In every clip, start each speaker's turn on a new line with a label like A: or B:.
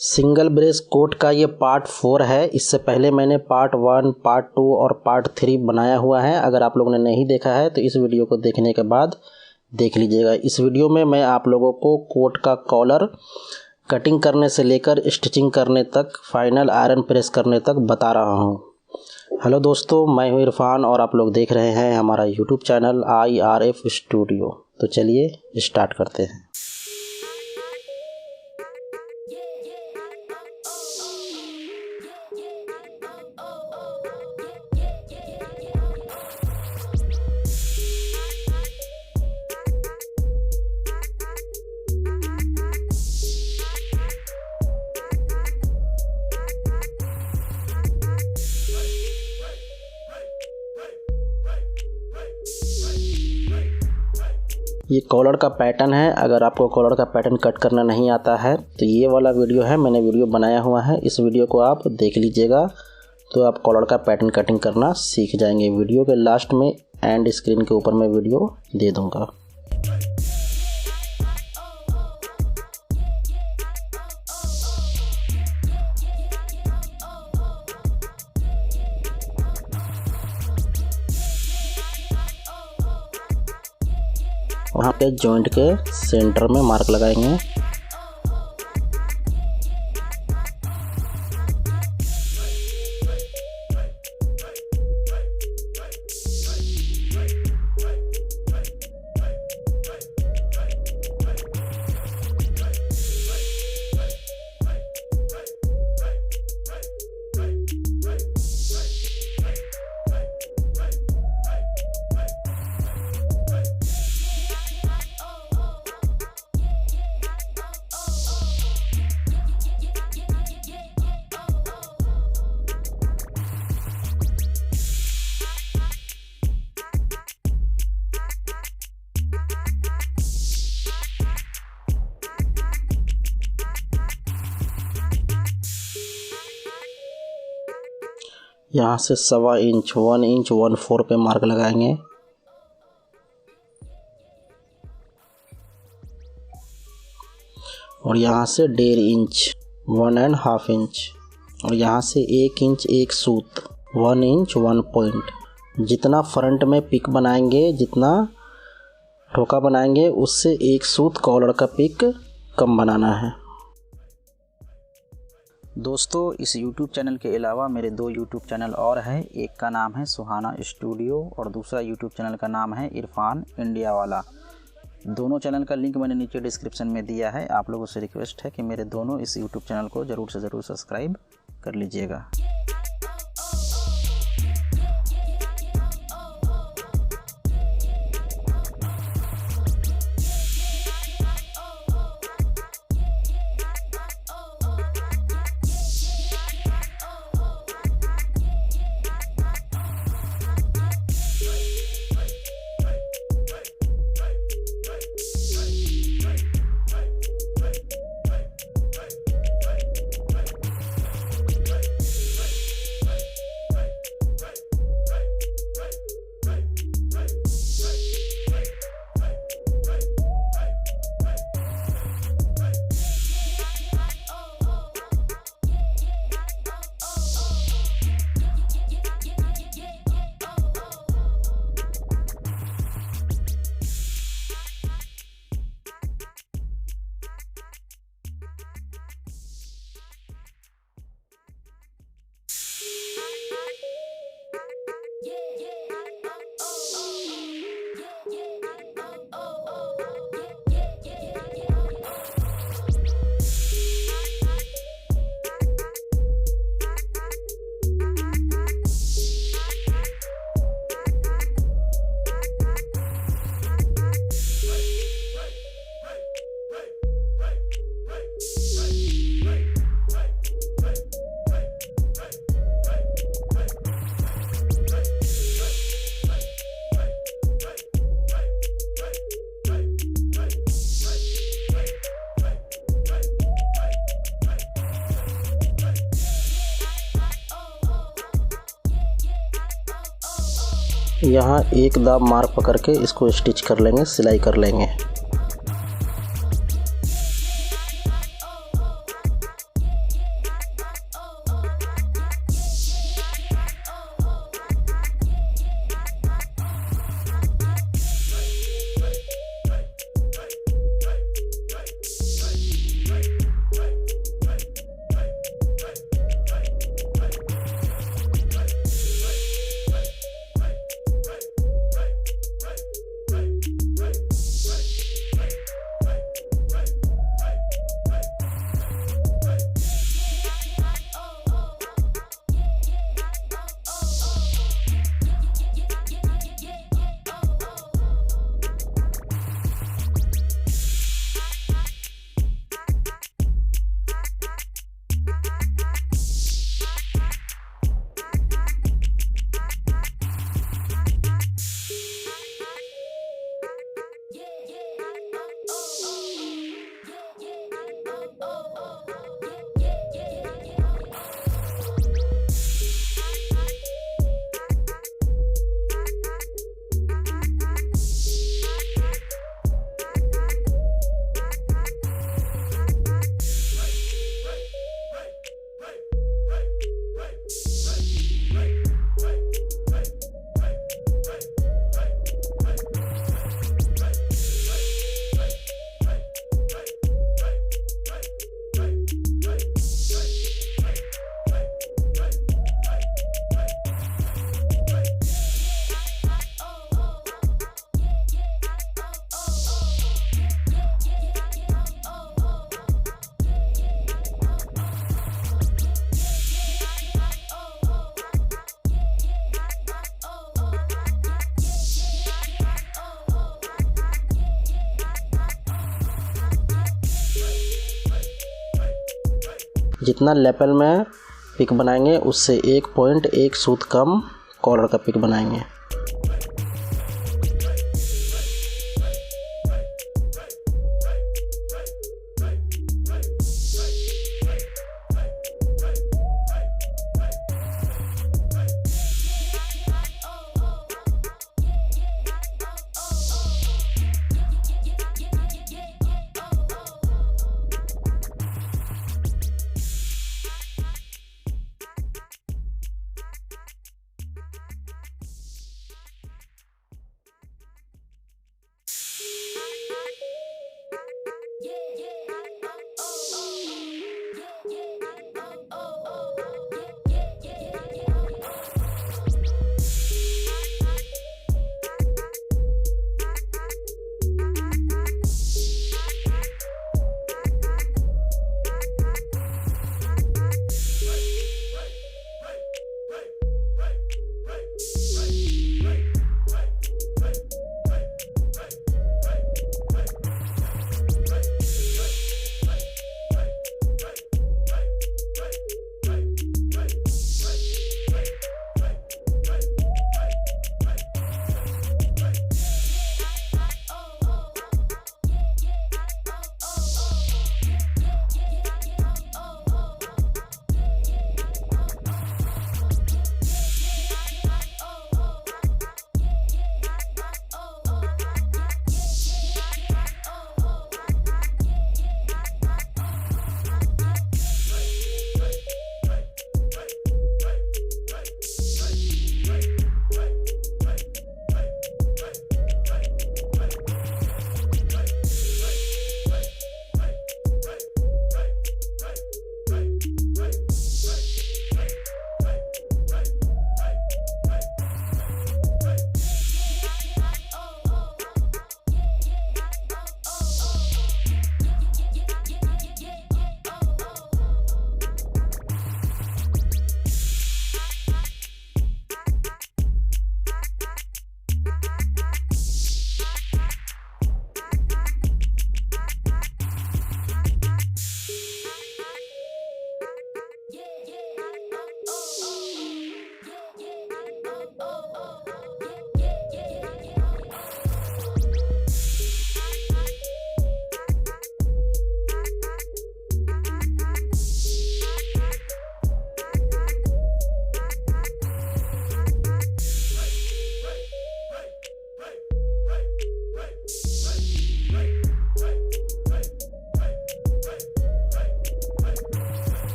A: Single brace coat का ये part 4 है। इससे पहले मैंने पार्ट 1, पार्ट 2 और पार्ट 3 बनाया हुआ है। अगर आप लोगों ने नहीं देखा है तो इस वीडियो को देखने के बाद देख लीजिएगा। इस वीडियो में मैं आप लोगों को कोट का कॉलर कटिंग करने से लेकर स्टिचिंग करने तक, फाइनल आयरन प्रेस करने तक बता रहा हूँ। हेलो दोस्तों, मैं हूँ इरफान और आप लोग देख रहे हैं हमारा यूट्यूब चैनल IRF स्टूडियो। तो चलिए स्टार्ट करते हैं। ये कॉलर का पैटर्न है। अगर आपको कॉलर का पैटर्न कट करना नहीं आता है तो ये वाला वीडियो है, मैंने वीडियो बनाया हुआ है। इस वीडियो को आप देख लीजिएगा तो आप कॉलर का पैटर्न कटिंग करना सीख जाएंगे। वीडियो के लास्ट में एंड स्क्रीन के ऊपर मैं वीडियो दे दूंगा। वहाँ पे जॉइंट के सेंटर में मार्क लगाएंगे। यहाँ से 1.25 इंच, 1 इंच 1/4 पे मार्क लगाएंगे। और यहाँ से 1.5 इंच, 1.5 इंच, और यहाँ से 1 इंच 1 सूत, 1 इंच 1 पॉइंट। जितना फ्रंट में पिक बनाएंगे, जितना ठोका बनाएंगे, उससे 1 सूत कॉलर का पिक कम बनाना है। दोस्तों, इस YouTube चैनल के अलावा मेरे 2 YouTube चैनल और हैं। एक का नाम है सुहाना स्टूडियो और दूसरा YouTube चैनल का नाम है इरफान इंडिया वाला। दोनों चैनल का लिंक मैंने नीचे डिस्क्रिप्शन में दिया है। आप लोगों से रिक्वेस्ट है कि मेरे दोनों इस YouTube चैनल को ज़रूर से ज़रूर सब्सक्राइब कर लीजिएगा। यहाँ एक दाब मार्क पकड़ के इसको स्टिच कर लेंगे, सिलाई कर लेंगे। जितना लेपल में पिक बनाएंगे उससे 1 पॉइंट 1 सूत कम कॉलर का पिक बनाएंगे।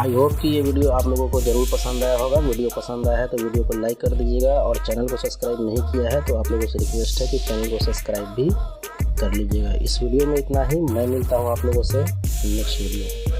A: आई होप कि ये वीडियो आप लोगों को ज़रूर पसंद आया होगा। वीडियो पसंद आया है तो वीडियो को लाइक कर दीजिएगा, और चैनल को सब्सक्राइब नहीं किया है तो आप लोगों से रिक्वेस्ट है कि चैनल को सब्सक्राइब भी कर लीजिएगा। इस वीडियो में इतना ही। मैं मिलता हूँ आप लोगों से नेक्स्ट वीडियो।